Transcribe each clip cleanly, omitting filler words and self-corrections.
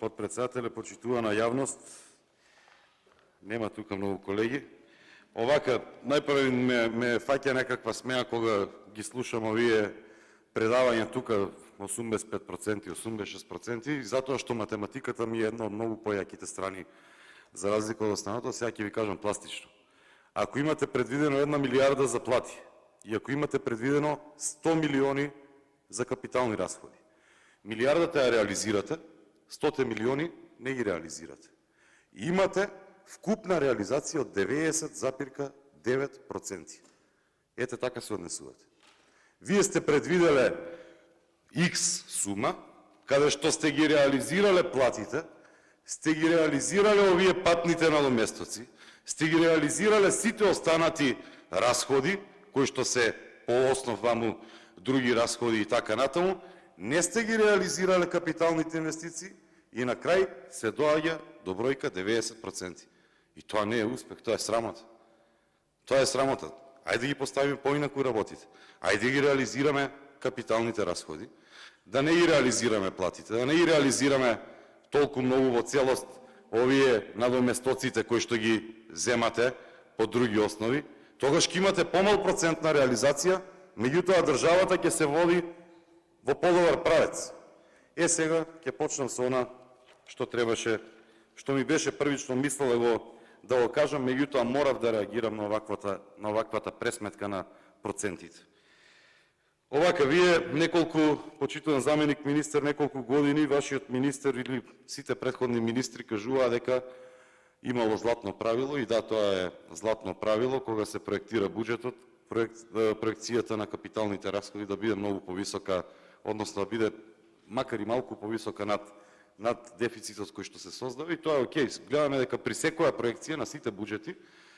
подпредседателе, почитувана јавност, нема тука многу колеги. Овака, најпрво ме фаќа некаква смеа кога ги слушам овие предавања тука 85%, 86%, затоа што математиката ми е една од многу појаките страни за разлика од останато. Сега ќе ви кажам пластично. Ако имате предвидено 1 милиарда за плати и ако имате предвидено 100 милиони за капитални расходи, милиардата ја реализирате, 100 милиони не ги реализирате. И имате вкупна реализација од 90,9%. Ете така се однесувате. Вие сте предвиделе X сума, каде што сте ги реализирале платите, сте ги реализирале овие патните надоместоци, сте ги реализирале сите останати расходи, кои што се по основ ваму други расходи и така натаму, не сте ги реализирале капиталните инвестиции и на крај се доаѓа до бројка 90%. И тоа не е успех, тоа е срамота. Тоа е срамота. Ајде да ги поставиме поинаку работите. Ајде да ги реализираме капиталните расходи, да не ги реализираме платите, да не ги реализираме толку многу во целост овие надоместоците кои што ги земате по други основи, тогаш ќе имате помал процентна реализација, меѓутоа државата ќе се води во подобар правец. Сега ќе почнам со она што требаше, што ми беше првично мислел да го кажам, меѓутоа морав да реагирам на оваквата пресметка на процентите. Овака, вие неколку, почитуван заменик министер, неколку години, вашиот министер или сите претходни министри кажуваа дека имало златно правило, и да, тоа е златно правило, кога се проектира буџетот, проекцијата на капиталните расходи да биде многу повисока, односно да биде макар и малку повисока над дефицитот кој што се создава, и тоа е окей. Гледаме дека при секоја проекција на сите буџети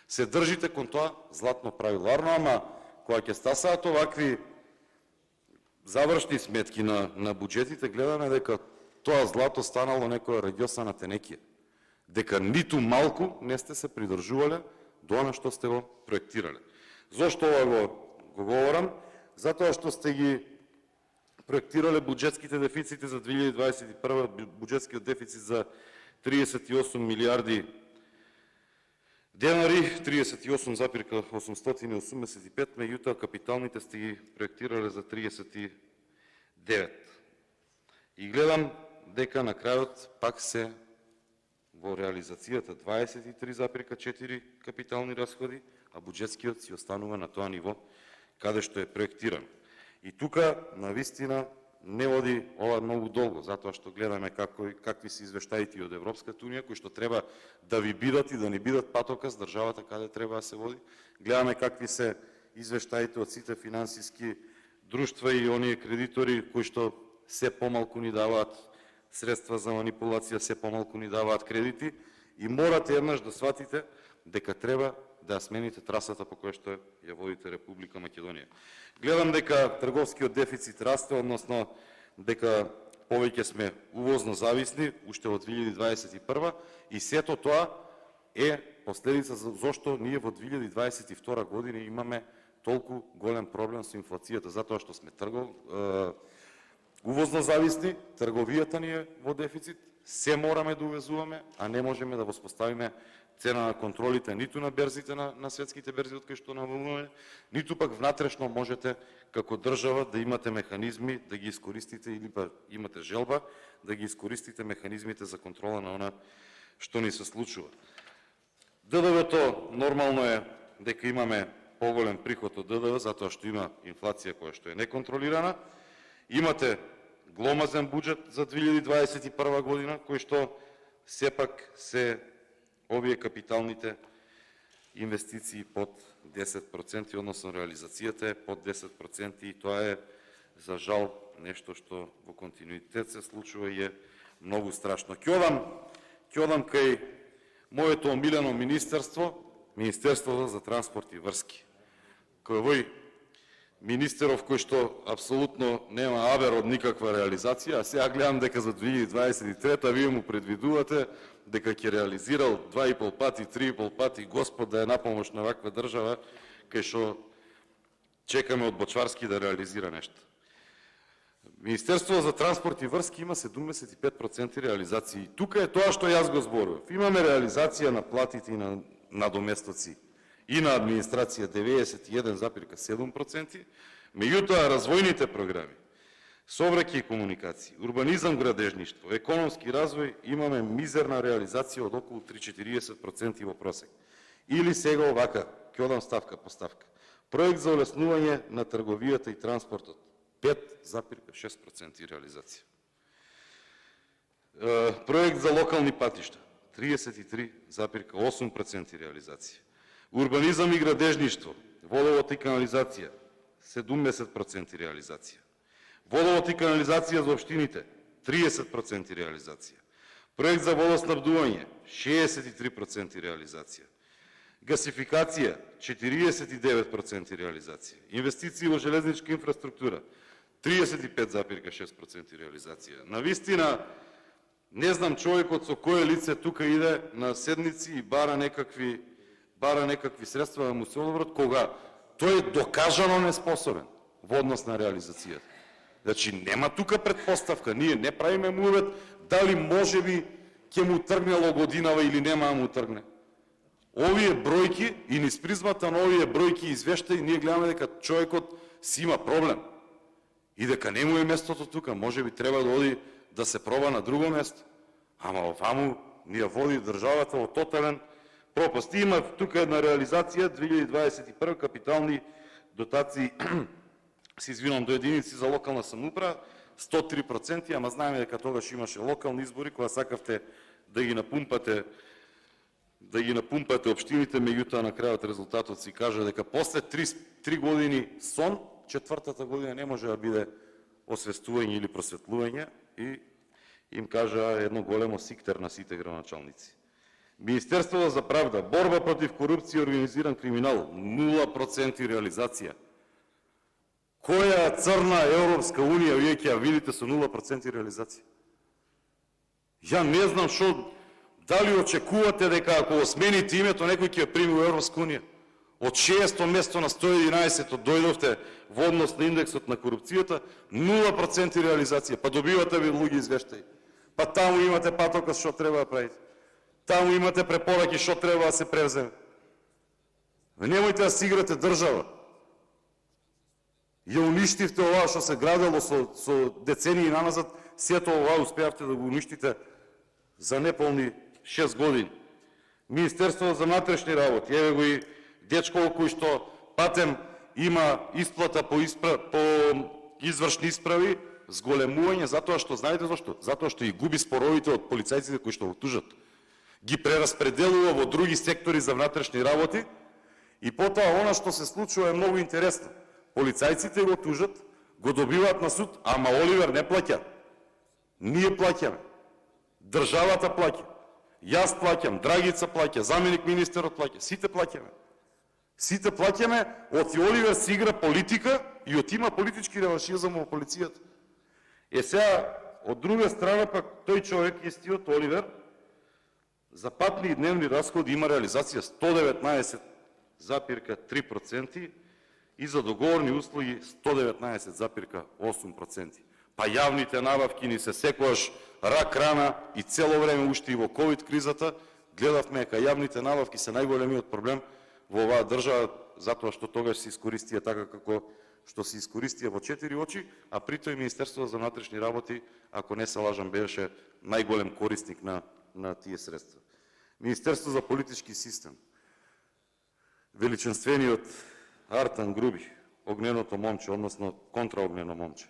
се држите кон тоа златно правило. Ама кога ќе стасаат овакви завршни сметки на буџетите, гледаме дека тоа злато станало некоја радиосана тенекија. Дека ниту малку не сте се придржувале до она што сте го проектирале. Зошто ова го говорам? Затоа што сте ги проектирале буџетските дефицити за 2021, буџетскиот дефицит за 38 милиарди денари, 38,885, меѓутоа капиталните сте ги проектирале за 39. И гледам дека на крајот пак се во реализацијата 23,4 капитални расходи, а буџетскиот си останува на тоа ниво каде што е проектиран. И тука, навистина, не води ова многу долго, затоа што гледаме какви се извештаите од Европската унија, кои што треба да ви бидат и да не бидат патоказ државата каде треба да се води. Гледаме какви се извештаите од сите финансиски друштва и оние кредитори кои што се помалку ни даваат средства за манипулација, се помалку ни даваат кредити, и морате еднаш да сватите дека треба да смените трасата по која што ја водите Република Македонија. Гледам дека трговскиот дефицит расте, односно дека повеќе сме увозно зависни уште во 2021, и сето тоа е последица за зошто ние во 2022 година имаме толку голем проблем со инфлацијата, затоа што сме увозно зависни, трговијата ни е во дефицит, се мораме да увезуваме, а не можеме да воспоставиме цена на контролите ниту на берзите, на светските берзи од кои што навлумуваме, ниту пак внатрешно можете како држава да имате механизми да ги искористите, или па имате желба да ги искористите механизмите за контрола на она што ни се случува. ДДВ-то нормално е дека имаме поголем приход од ДДВ, затоа што има инфлација која што е неконтролирана. Имате гломазен буџет за 2021 година, кој што сепак се овие капиталните инвестиции под 10%, односно реализацијата е под 10%, и тоа е, за жал, нешто што во континуитет се случува и е многу страшно. Ќе одам кај моето омилено министерство, Министерството за транспорт и врски. Кој овој министеров кој што апсолутно нема авер од никаква реализација, а сега гледам дека за 2023 вие му предвидувате дека ќе реализирал 2,5 пати, 3,5 пати, Господ да е напомош на ваква држава, кај што чекаме од Бочварски да реализира нешто. Министерството за транспорт и връзки има 75% реализации. Тука е тоа што јас го зборував. Имаме реализација на платите и на надоместоци и на администрација 91,7%, меѓутоа развојните програми, сообраќај и комуникации, урбанизам, градежништво, економски развој, имаме мизерна реализација од околу 3-40% во просек. Или сега овака, ќе одам ставка по ставка. Проект за олеснување на трговијата и транспортот, 5,6% реализација. Проект за локални патишта, 33,8% реализација. Урбанизам и градежништво, водовод и канализација, 70% реализација. Водовод и канализација за општините, 30% реализација. Проект за водоснабдување, 63% реализација. Гасификација, 49% реализација. Инвестиции во железничка инфраструктура, 35,6% реализација. Навистина, не знам човекот со кое лице тука иде на седници и бара некакви средства да му се одобрат, кога тој е докажано неспособен во однос на реализацијата. Значи, нема тука предпоставка, ние не правиме мувет дали можеби ќе му тргне логодинава или нема да му тргне. Овие бројки и низ призмата на овие бројки извештаи, ние гледаме дека човекот си има проблем и дека не му е местото тука, можеби треба да оди да се проба на друго место. Ама оваму ни ја води државата во тотален пропаст. Има тука една реализација 2021 капитални дотации се извинувам до единици за локална самоуправа 103%, ама знаеме дека тогаш имаше локални избори кога сакавте да ги напумпате општините, меѓутоа на крајот резултатот си кажа дека после 3 години сон, четвртата година не може да биде освестување или просветлување и им кажа едно големо сиктер на сите градоначалници. Министерството за правда, борба против корупција и организиран криминал, 0% реализација. Која црна Европска унија вие ќе ја видите со 0% реализација? Ја не знам дали очекувате дека ако смените името некој ќе ја прими во Европска унија. Од 600 место на 111 дојдовте во однос на индексот на корупцијата, 0% реализација. Па добивате ви луѓе извештаи. Па таму имате патокас што треба да правите. Таму имате препораки што треба да се превземе. Немојте да си играте држава. Ја уништивте ова што се градело со децении наназад, сето ова успеавте да го уништите за неполни 6 години. Министерството за внатрешни работи, еве го и дечко кој што патем има исплата по извршни исправи, зголемување, затоа што, знаете зашто? Затоа што и губи споровите од полицајците кои што го тужат. Ги прераспределува во други сектори за внатрешни работи и потоа она што се случува е многу интересно. Полицајците го тужат, го добиваат на суд, ама Оливер не плаќа. Ние плаќаме. Државата плаќа. Јас плаќам, Драгица плаќа, заменик министерот плаќа, сите плаќаме. Сите плаќаме, од Оливер си игра политика и од има политички реваншизам во полицијата. Сега, од друга страна, пак тој човек, истиот Оливер, за патни и дневни расходи има реализација 119,3% и за договорни услуги 119,8%. Па јавните набавки ни се секојаш рак рана и цело време уште и во ковид кризата гледавме дека јавните набавки се најголемиот проблем во оваа држава, затоа што тогаш се искористија така како што се искористија во 4 очи, а притоа и Министерството за внатрешни работи, ако не се лажам, беше најголем корисник на тие средства. Министерство за политички систем. Величенствениот Артан Груби, огненото момче, односно контраогнено момче.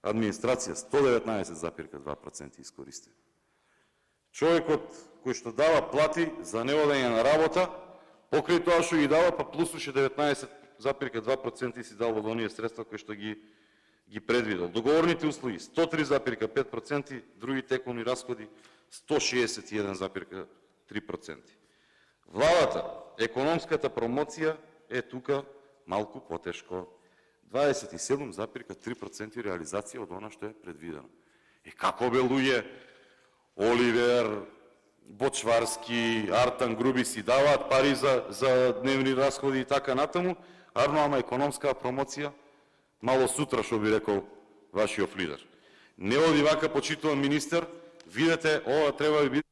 Администрација 119,2% искористен. Човекот кој што дава плати за неодење на работа, покрај тоа што ги дава, па плюс уште 19,2% си дал од оние средства кои што ги предвидел. Договорните услуги 103,5%, други тековни расходи 161,3%. Владата, економската промоција е тука малку потешко. 27,3% реализација од она што е предвидено. Како бе луѓе, Оливер, Бочварски, Артан Груби си даваат пари за дневни расходи и така натаму, ама економска промоција, мало сутра, што би рекол вашиот лидер. Не оди вака, почитуван министер, видете, ова треба да биде